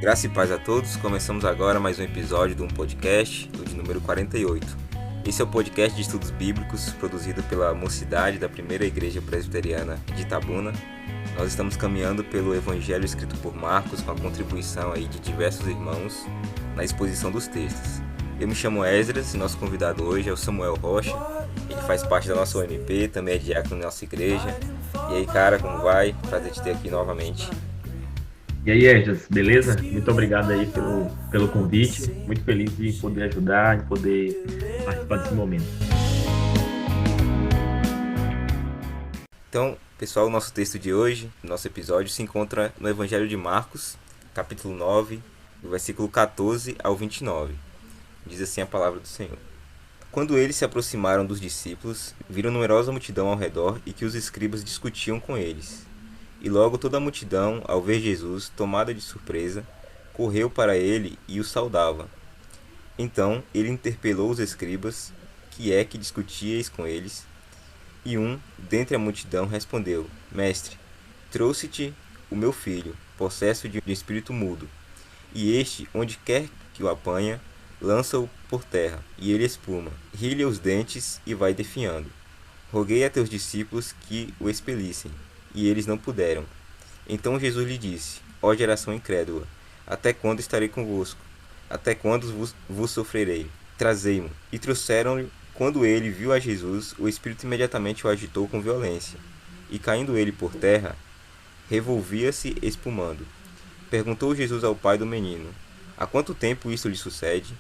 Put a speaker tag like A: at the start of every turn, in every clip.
A: Graça e paz a todos, começamos agora mais um episódio de um podcast, o de número 48. Esse é o podcast de estudos bíblicos produzido pela Mocidade da Primeira Igreja Presbiteriana de Itabuna. Nós estamos caminhando pelo Evangelho escrito por Marcos com a contribuição aí de diversos irmãos na exposição dos textos. Eu me chamo Esdras e nosso convidado hoje é o Samuel Rocha. Ele faz parte da nossa OMP, também é diácono na nossa igreja. E aí, cara, como vai? Prazer te ter aqui novamente.
B: E aí, Edjas, beleza? Muito obrigado aí pelo convite. Muito feliz de poder ajudar, de poder participar desse momento.
A: Então, pessoal, o nosso texto de hoje, nosso episódio, se encontra no Evangelho de Marcos, capítulo 9, do versículo 14 ao 29. Diz assim a palavra do Senhor. Quando eles se aproximaram dos discípulos, viram numerosa multidão ao redor e que os escribas discutiam com eles. E logo toda a multidão, ao ver Jesus, tomada de surpresa, correu para ele e o saudava. Então ele interpelou os escribas, que é que discutíeis com eles? E um, dentre a multidão, respondeu, Mestre, trouxe-te o meu filho, possesso de um espírito mudo. E este, onde quer que o apanha, lança-o por terra, e ele espuma, ri-lhe os dentes e vai definhando. Roguei a teus discípulos que o expelissem, e eles não puderam. Então Jesus lhe disse, ó geração incrédula, até quando estarei convosco? Até quando vos sofrerei? Trazei-mo. E trouxeram-lhe. Quando ele viu a Jesus, o Espírito imediatamente o agitou com violência. E caindo ele por terra, revolvia-se espumando. Perguntou Jesus ao pai do menino, há quanto tempo isso lhe sucede?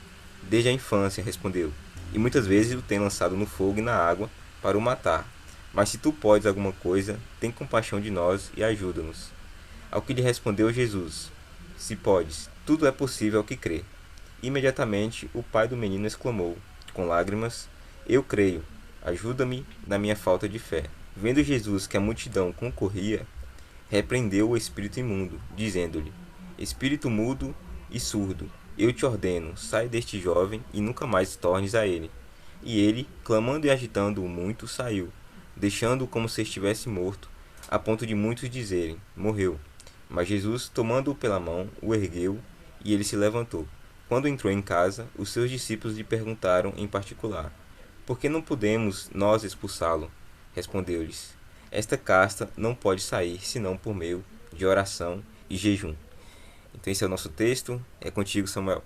A: Desde a infância, respondeu. E muitas vezes o tem lançado no fogo e na água para o matar. Mas se tu podes alguma coisa, tem compaixão de nós e ajuda-nos. Ao que lhe respondeu Jesus, se podes, tudo é possível ao que crê. Imediatamente o pai do menino exclamou, com lágrimas, eu creio, ajuda-me na minha falta de fé. Vendo Jesus que a multidão concorria, repreendeu o espírito imundo, dizendo-lhe, espírito mudo e surdo, eu te ordeno, sai deste jovem e nunca mais tornes a ele. E ele, clamando e agitando-o muito, saiu, deixando-o como se estivesse morto, a ponto de muitos dizerem, morreu. Mas Jesus, tomando-o pela mão, o ergueu, e ele se levantou. Quando entrou em casa, os seus discípulos lhe perguntaram em particular, por que não podemos nós expulsá-lo? Respondeu-lhes, esta casta não pode sair, senão por meio de oração e jejum. Então esse é o nosso texto, é contigo, Samuel.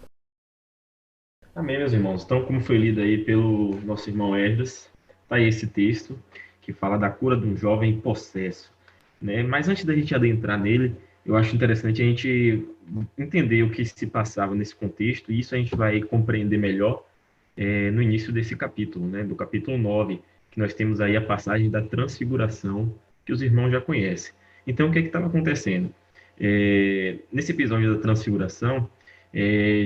B: Amém, meus irmãos. Então, como foi lido aí pelo nosso irmão Edjas, tá aí esse texto que fala da cura de um jovem possesso, né? Mas antes da gente adentrar nele, eu acho interessante a gente entender o que se passava nesse contexto, e isso a gente vai compreender melhor no início desse capítulo, né? Do capítulo 9, que nós temos aí a passagem da transfiguração, que os irmãos já conhecem. Então, o que estava acontecendo? Nesse episódio da transfiguração,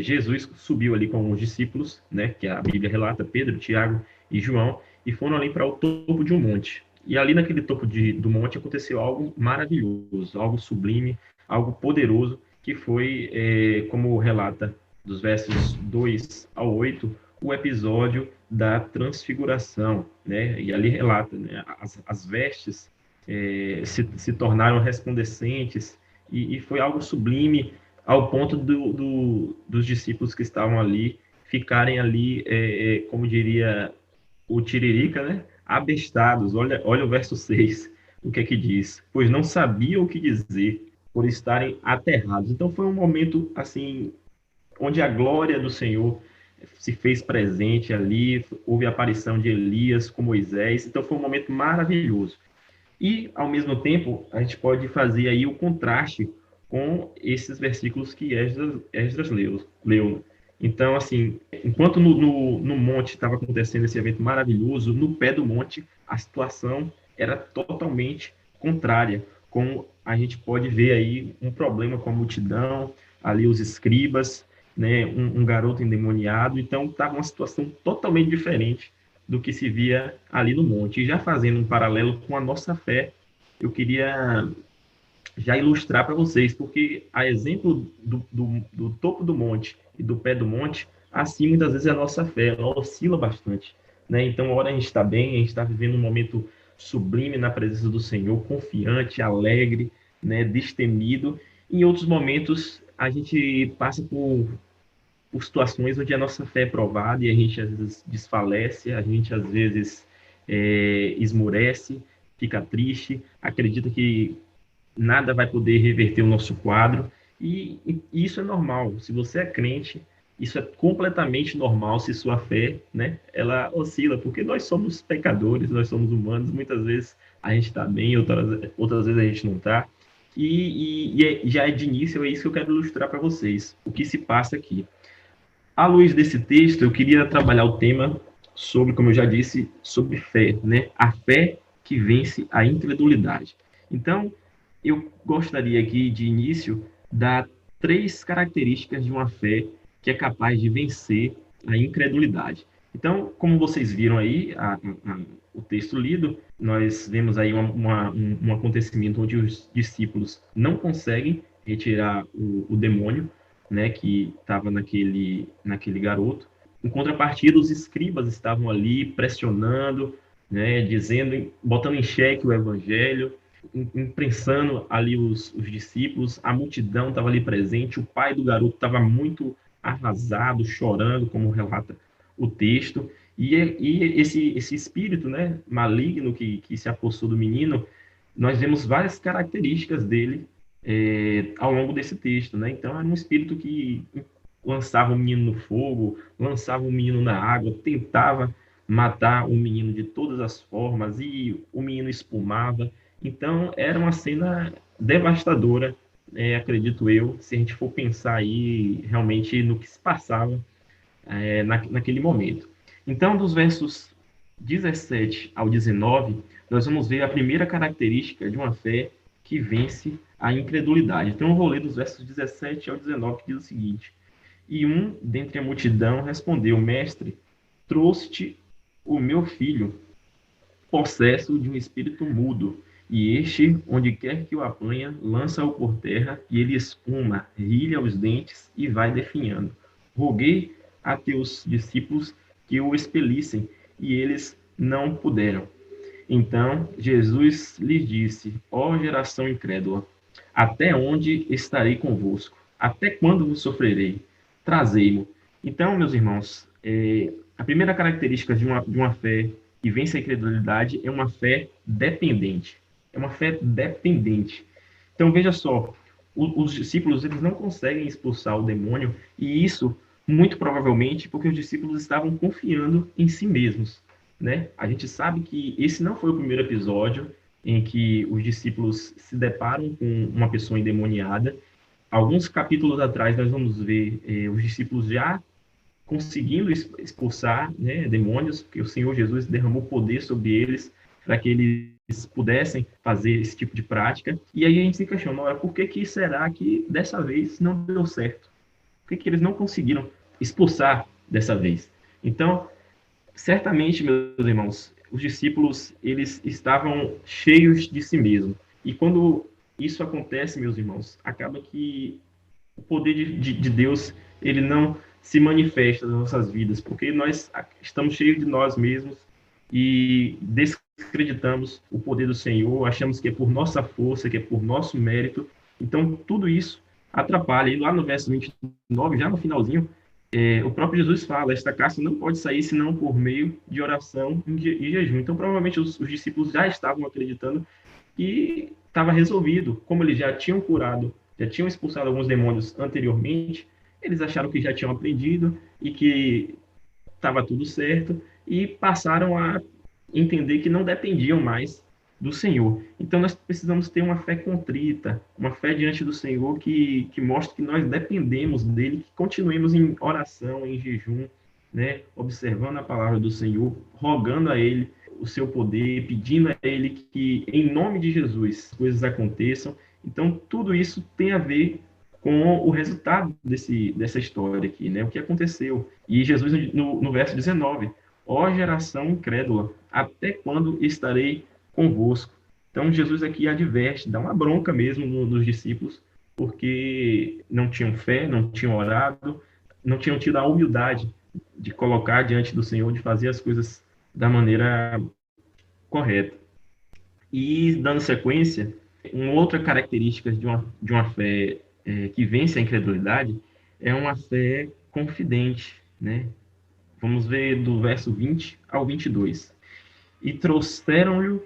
B: Jesus subiu ali com os discípulos, né, que a Bíblia relata, Pedro, Tiago e João, e foram ali para o topo de um monte. E ali naquele topo do monte aconteceu algo maravilhoso, algo sublime, algo poderoso, que foi, como relata dos versos 2 ao 8, o episódio da transfiguração, né? E ali relata, né, as vestes se tornaram resplandecentes, e foi algo sublime, ao ponto dos discípulos que estavam ali ficarem ali, como diria o Tiririca, né? Abestados. Olha o verso 6, o que é que diz? Pois não sabiam o que dizer, por estarem aterrados. Então foi um momento, assim, onde a glória do Senhor se fez presente ali, houve a aparição de Elias com Moisés, então foi um momento maravilhoso. E, ao mesmo tempo, a gente pode fazer aí o contraste com esses versículos que Esdras leu. Então, assim, enquanto no monte estava acontecendo esse evento maravilhoso, no pé do monte a situação era totalmente contrária, como a gente pode ver aí um problema com a multidão, ali os escribas, né, um garoto endemoniado, então estava uma situação totalmente diferente do que se via ali no monte. E já fazendo um paralelo com a nossa fé, eu queria já ilustrar para vocês, porque a exemplo do topo do monte e do pé do monte, assim muitas vezes é a nossa fé, ela oscila bastante, né? Então, uma hora a gente está bem, a gente está vivendo um momento sublime na presença do Senhor, confiante, alegre, né, destemido. Em outros momentos, a gente passa por situações onde a nossa fé é provada e a gente às vezes desfalece, a gente às vezes esmorece, fica triste, acredita que nada vai poder reverter o nosso quadro, e isso é normal. Se você é crente, isso é completamente normal se sua fé, né, ela oscila, porque nós somos pecadores, nós somos humanos, muitas vezes a gente está bem, outras vezes a gente não está. Já é de início, é isso que eu quero ilustrar para vocês, o que se passa aqui. À luz desse texto, eu queria trabalhar o tema sobre, como eu já disse, sobre fé, né? A fé que vence a incredulidade. Então, eu gostaria aqui, de início, dar 3 características de uma fé que é capaz de vencer a incredulidade. Então, como vocês viram aí, o texto lido, nós vemos aí um acontecimento onde os discípulos não conseguem retirar o demônio, né, que estava naquele garoto. Em contrapartida, os escribas estavam ali pressionando, né, dizendo, botando em xeque o evangelho, imprensando ali os discípulos, a multidão estava ali presente, o pai do garoto estava muito arrasado, chorando, como relata o texto, e esse espírito, né, maligno que se apossou do menino, nós vemos várias características dele ao longo desse texto, né? Então era um espírito que lançava o menino no fogo, lançava o menino na água, tentava matar o menino de todas as formas e o menino espumava. Então era uma cena devastadora, acredito eu, se a gente for pensar aí realmente no que se passava naquele momento. Então, dos versos 17 ao 19, nós vamos ver a primeira característica de uma fé que vence a incredulidade. Então, eu vou ler dos versos 17 ao 19, que diz o seguinte: E um dentre a multidão respondeu: Mestre, trouxe-te o meu filho, possesso de um espírito mudo, e este, onde quer que o apanha, lança-o por terra, e ele espuma, rilha os dentes e vai definhando. Roguei a teus discípulos que o expelissem, e eles não puderam. Então Jesus lhes disse: Ó geração incrédula, até onde estarei convosco? Até quando vos sofrerei? Trazei-mo. Então, meus irmãos, a primeira característica de uma fé que vence a incredulidade é uma fé dependente. É uma fé dependente. Então, veja só, os discípulos eles não conseguem expulsar o demônio, e isso, muito provavelmente, porque os discípulos estavam confiando em si mesmos, né? A gente sabe que esse não foi o primeiro episódio em que os discípulos se deparam com uma pessoa endemoniada. Alguns capítulos atrás, nós vamos ver os discípulos já conseguindo expulsar, né, demônios, porque o Senhor Jesus derramou poder sobre eles para que eles pudessem fazer esse tipo de prática. E aí a gente se questiona, olha, por que será que dessa vez não deu certo? Por que eles não conseguiram expulsar dessa vez? Então, certamente, meus irmãos, os discípulos, eles estavam cheios de si mesmos. E quando isso acontece, meus irmãos, acaba que o poder de Deus, ele não se manifesta nas nossas vidas, porque nós estamos cheios de nós mesmos e desacreditamos o poder do Senhor, achamos que é por nossa força, que é por nosso mérito. Então, tudo isso atrapalha. E lá no verso 29, já no finalzinho, o próprio Jesus fala: esta caça não pode sair senão por meio de oração e jejum. Então, provavelmente, os discípulos já estavam acreditando que estava resolvido. Como eles já tinham curado, já tinham expulsado alguns demônios anteriormente, eles acharam que já tinham aprendido e que estava tudo certo, e passaram a entender que não dependiam mais do Senhor. Então nós precisamos ter uma fé contrita, uma fé diante do Senhor que mostre que nós dependemos dele, que continuemos em oração, em jejum, né, observando a palavra do Senhor, rogando a ele o seu poder, pedindo a ele que, em nome de Jesus, coisas aconteçam. Então, tudo isso tem a ver com o resultado dessa história aqui, né? O que aconteceu. E Jesus, no verso 19, ó geração incrédula, até quando estarei convosco? Então, Jesus aqui adverte, dá uma bronca mesmo nos discípulos, porque não tinham fé, não tinham orado, não tinham tido a humildade de colocar diante do Senhor, de fazer as coisas da maneira correta. E, dando sequência, uma outra característica de uma fé que vence a incredulidade é uma fé confidente, né? Vamos ver do verso 20 ao 22. E trouxeram-lhe,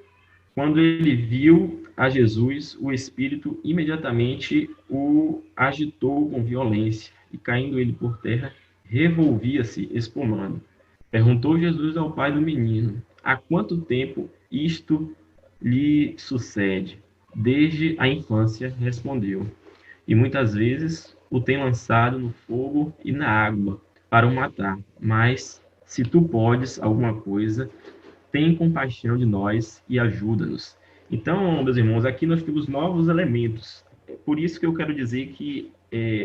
B: quando ele viu a Jesus, o Espírito imediatamente o agitou com violência, e caindo ele por terra, revolvia-se, espumando. Perguntou Jesus ao pai do menino: há quanto tempo isto lhe sucede? Desde a infância, respondeu. E muitas vezes o tem lançado no fogo e na água para o matar. Mas, se tu podes alguma coisa, tem compaixão de nós e ajuda-nos. Então, meus irmãos, aqui nós temos novos elementos. Por isso que eu quero dizer que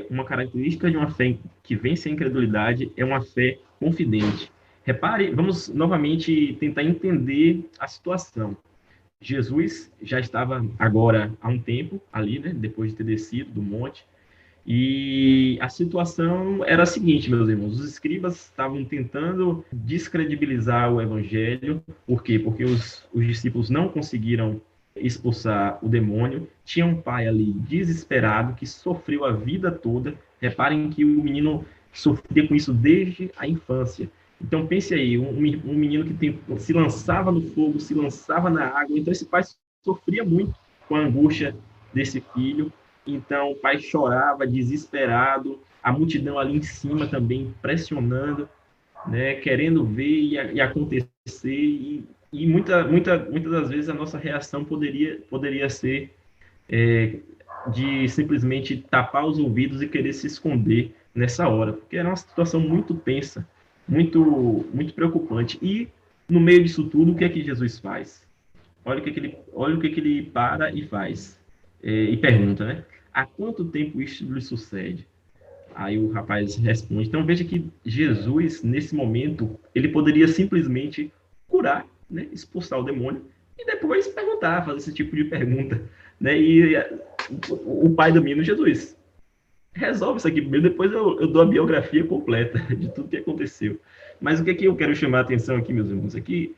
B: uma característica de uma fé que vence a incredulidade é uma fé confidente. Repare, vamos novamente tentar entender a situação. Jesus já estava agora há um tempo ali, né, depois de ter descido do monte, e a situação era a seguinte, meus irmãos: os escribas estavam tentando descredibilizar o evangelho. Por quê? Porque os discípulos não conseguiram expulsar o demônio. Tinha um pai ali desesperado que sofreu a vida toda. Reparem que o menino sofria com isso desde a infância. Então pense aí, um menino que se lançava no fogo, se lançava na água. Então esse pai sofria muito com a angústia desse filho. Então o pai chorava, desesperado, a multidão ali em cima também pressionando, né, querendo ver e acontecer. E muitas das vezes a nossa reação poderia ser de simplesmente tapar os ouvidos e querer se esconder nessa hora, porque era uma situação muito tensa, muito preocupante. E no meio disso tudo, o que é que Jesus faz? Olha o que ele para e faz. E pergunta, né? Há quanto tempo isso lhe sucede? Aí o rapaz responde. Então veja que Jesus, nesse momento, ele poderia simplesmente curar, né? Expulsar o demônio e depois perguntar, fazer esse tipo de pergunta, né? E o pai do menino, Jesus, resolve isso aqui primeiro, depois eu dou a biografia completa de tudo que aconteceu. Mas o que é que eu quero chamar a atenção aqui, meus irmãos? É que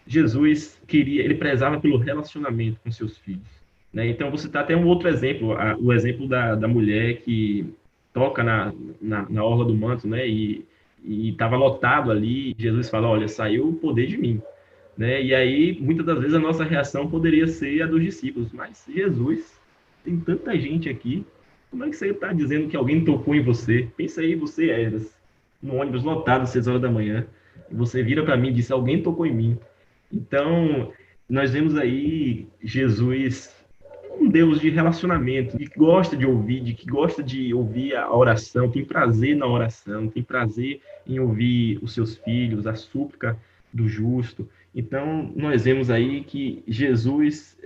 B: Jesus ele prezava pelo relacionamento com seus filhos, né? Então, você está até um outro exemplo, o exemplo da mulher que toca na orla do manto, né? E estava lotado ali. Jesus fala: olha, saiu o poder de mim, né? E aí, muitas das vezes, a nossa reação poderia ser a dos discípulos. Mas Jesus, tem tanta gente aqui, como é que você está dizendo que alguém tocou em você? Pensa aí, você eras no ônibus lotado às 6 horas da manhã, e você vira para mim e diz: alguém tocou em mim. Então, nós vemos aí Jesus, um Deus de relacionamento, que gosta de ouvir, que gosta de ouvir a oração, tem prazer na oração, tem prazer em ouvir os seus filhos, a súplica do justo. Então, nós vemos aí que Jesus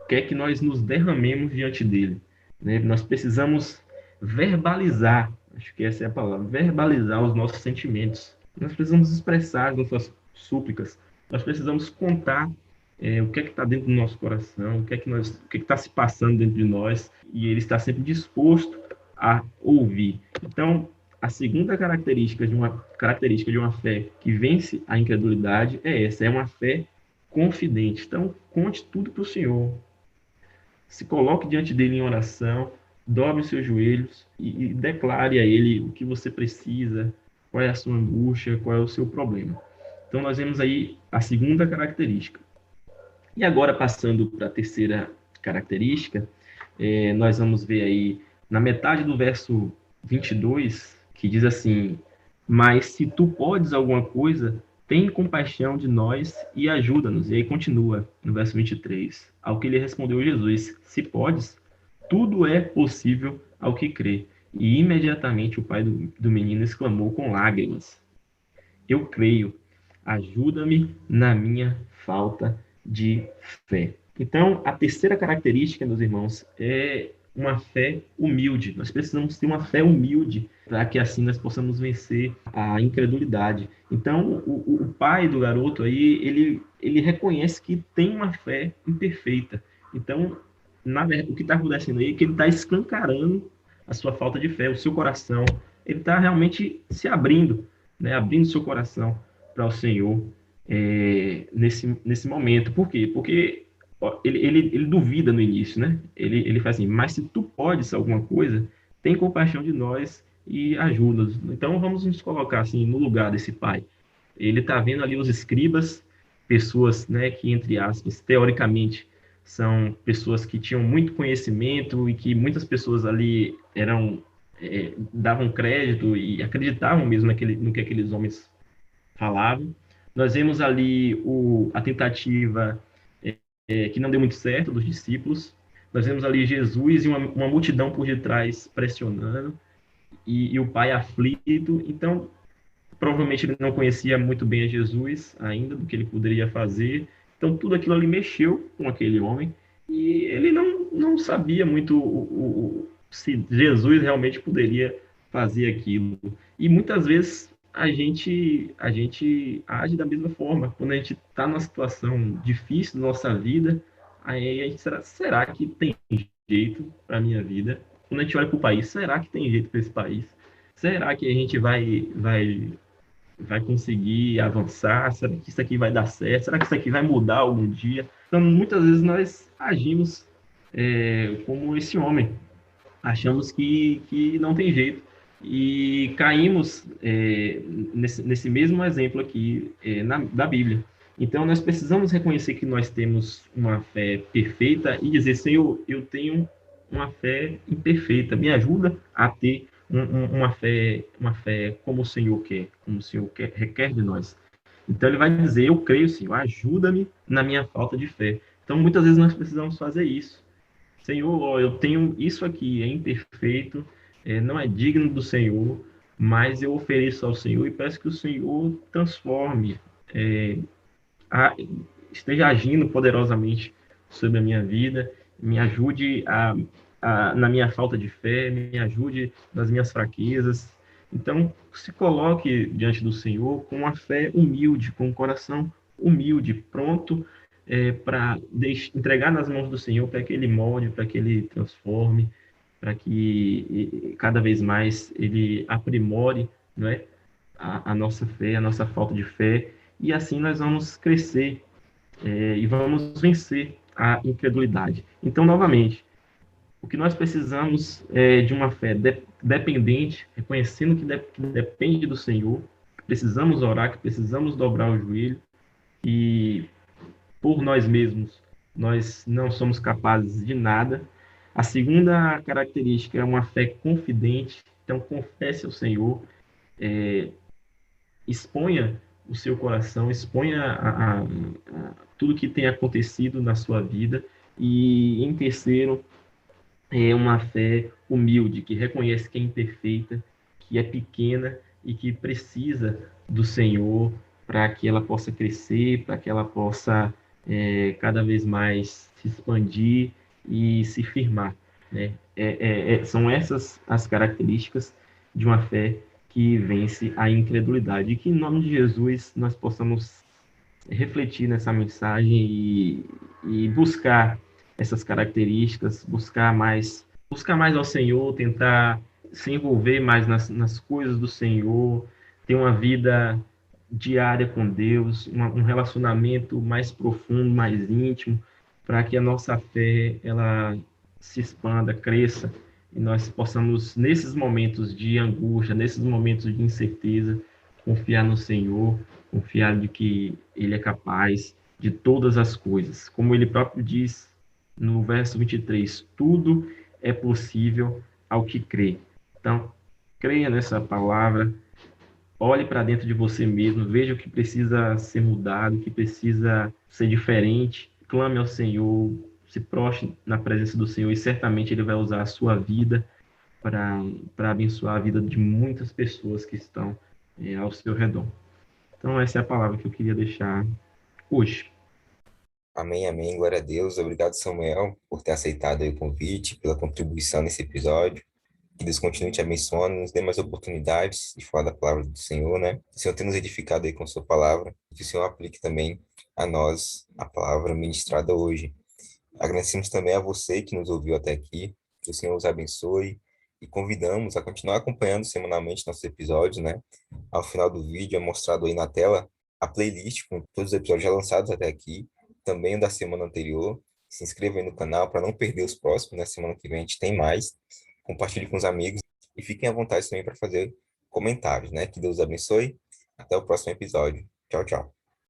B: quer que nós nos derramemos diante dele, né? Nós precisamos verbalizar, acho que essa é a palavra, verbalizar os nossos sentimentos. Nós precisamos expressar as nossas súplicas. Nós precisamos contar o que é que está dentro do nosso coração, o que está se passando dentro de nós, e ele está sempre disposto a ouvir. Então, a segunda característica de uma fé que vence a incredulidade é essa, é uma fé confidente. Então, conte tudo para o Senhor. Se coloque diante dele em oração, dobre os seus joelhos e declare a ele o que você precisa, qual é a sua angústia, qual é o seu problema. Então, nós vemos aí a segunda característica. E agora, passando para a terceira característica, nós vamos ver aí na metade do verso 22, que diz assim: mas se tu podes alguma coisa, tem compaixão de nós e ajuda-nos. E aí continua no verso 23. Ao que lhe respondeu Jesus: se podes, tudo é possível ao que crê. E imediatamente o pai do menino exclamou com lágrimas: eu creio, ajuda-me na minha falta de fé. Então, a terceira característica, meus irmãos, é uma fé humilde. Nós precisamos ter uma fé humilde para que assim nós possamos vencer a incredulidade. Então, o pai do garoto aí, ele reconhece que tem uma fé imperfeita. Então, o que está acontecendo aí é que ele está escancarando a sua falta de fé, o seu coração. Ele está realmente se abrindo, né? Abrindo seu coração para o Senhor nesse momento. Por quê? Porque ele duvida no início, né? Ele faz assim: mas se tu podes alguma coisa, tem compaixão de nós e ajuda-nos. Então vamos nos colocar assim no lugar desse pai. Ele está vendo ali os escribas, pessoas, né, que entre aspas, teoricamente são pessoas que tinham muito conhecimento e que muitas pessoas ali davam crédito e acreditavam mesmo no que aqueles homens falavam. Nós vemos ali a tentativa que não deu muito certo dos discípulos. Nós vemos ali Jesus e uma multidão por detrás pressionando e o pai aflito. Então, provavelmente ele não conhecia muito bem a Jesus ainda, do que ele poderia fazer. Então, tudo aquilo ali mexeu com aquele homem e ele não sabia muito se Jesus realmente poderia fazer aquilo. E muitas vezes a gente age da mesma forma. Quando a gente está numa situação difícil na nossa vida, aí a gente será que tem jeito para a minha vida? Quando a gente olha para o país, será que tem jeito para esse país? Será que a gente vai conseguir avançar? Será que isso aqui vai dar certo? Será que isso aqui vai mudar algum dia? Então, muitas vezes nós agimos como esse homem, achamos que não tem jeito e caímos nesse mesmo exemplo aqui da Bíblia. Então, nós precisamos reconhecer que nós temos uma fé perfeita e dizer, Senhor, eu tenho uma fé imperfeita, me ajuda a ter uma fé como o Senhor quer, como o Senhor requer de nós. Então, ele vai dizer, eu creio, Senhor, ajuda-me na minha falta de fé. Então, muitas vezes nós precisamos fazer isso. Senhor, ó, eu tenho isso aqui, é imperfeito, não é digno do Senhor, mas eu ofereço ao Senhor e peço que o Senhor transforme, é, a- esteja agindo poderosamente sobre a minha vida, me ajude na minha falta de fé, me ajude nas minhas fraquezas. Então, se coloque diante do Senhor com uma fé humilde, com um coração humilde, pronto para entregar nas mãos do Senhor, para que Ele molde, para que Ele transforme, para que cada vez mais Ele aprimore, não é, a nossa fé, a nossa falta de fé, e assim nós vamos crescer e vamos vencer a incredulidade. Então, novamente, o que nós precisamos é de uma fé dependente, reconhecendo que depende do Senhor, precisamos orar, que precisamos dobrar o joelho e por nós mesmos nós não somos capazes de nada. A segunda característica é uma fé confidente, então confesse ao Senhor, exponha o seu coração, exponha tudo que tem acontecido na sua vida. E em terceiro, é uma fé humilde, que reconhece que é imperfeita, que é pequena e que precisa do Senhor para que ela possa crescer, para que ela possa cada vez mais se expandir e se firmar, né? São essas as características de uma fé que vence a incredulidade. E que, em nome de Jesus, nós possamos refletir nessa mensagem e buscar essas características, buscar mais ao Senhor, tentar se envolver mais nas coisas do Senhor, ter uma vida diária com Deus, um relacionamento mais profundo, mais íntimo, para que a nossa fé ela se expanda, cresça e nós possamos nesses momentos de angústia, nesses momentos de incerteza, confiar no Senhor, confiar de que Ele é capaz de todas as coisas. Como Ele próprio diz no verso 23, tudo é possível ao que crê. Então, creia nessa palavra, olhe para dentro de você mesmo, veja o que precisa ser mudado, o que precisa ser diferente, clame ao Senhor, se prostre na presença do Senhor e certamente Ele vai usar a sua vida para abençoar a vida de muitas pessoas que estão ao seu redor. Então, essa é a palavra que eu queria deixar hoje.
A: Amém, amém. Glória a Deus. Obrigado, Samuel, por ter aceitado aí o convite, pela contribuição nesse episódio. Que Deus continue te abençoando, nos dê mais oportunidades de falar da palavra do Senhor, né? Que o Senhor tenha nos edificado aí com a sua palavra, que o Senhor aplique também a nós a palavra ministrada hoje. Agradecemos também a você que nos ouviu até aqui, que o Senhor os abençoe e convidamos a continuar acompanhando semanalmente nossos episódios, né? Ao final do vídeo é mostrado aí na tela a playlist com todos os episódios já lançados até aqui, também o da semana anterior, Se inscreva aí no canal para não perder os próximos. Na semana que vem a gente tem mais. Compartilhe com os amigos e fiquem à vontade também para fazer comentários, né? Que Deus abençoe. Até o próximo episódio. Tchau, tchau.